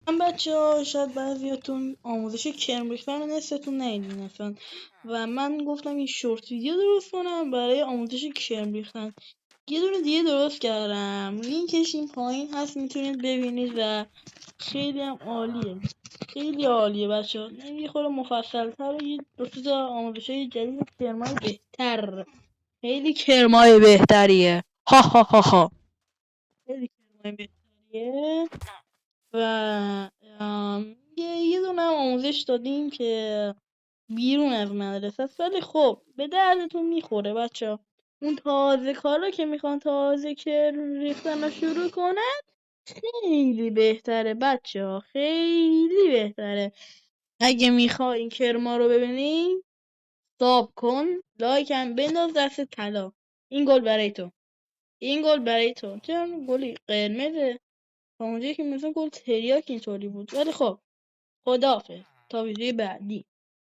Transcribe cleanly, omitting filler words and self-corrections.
من بچه‌ها شاید بعضیاتون آموزش کرم ریختن رو نصفتون ندیدین اصلا و من گفتم این شورت ویدیو درست کنم برای آموزش کرم ریختن. یه دونه دیگه درست کردم، لینکش این پایین هست میتونید ببینید و خیلی هم عالیه. خیلی عالیه بچه‌ها. یه خورده مفصل‌تر و یه دو تا آموزش‌های جدید کرمای بهتر. خیلی کرمای بهتریه. ها ها ها ها. خیلی کرمای بهتریه. و یه دونه هم آموزش دادیم که بیرون از مدرسه است، ولی خب به دردتون میخوره بچه ها. اون تازه کارا که میخوان تازه که ریختن رو شروع کنن خیلی بهتره بچه ها، خیلی بهتره. اگه میخوای این کرما رو ببینی ساب کن، لایک هم بنداز دست طلا. این گل برای تو، این گل برای تو. چون گلی قرمزه تا اونجایی که مثلا گل تریاک اینطوری بود، ولی خب خداحافظ تا ویدیوی بعدی.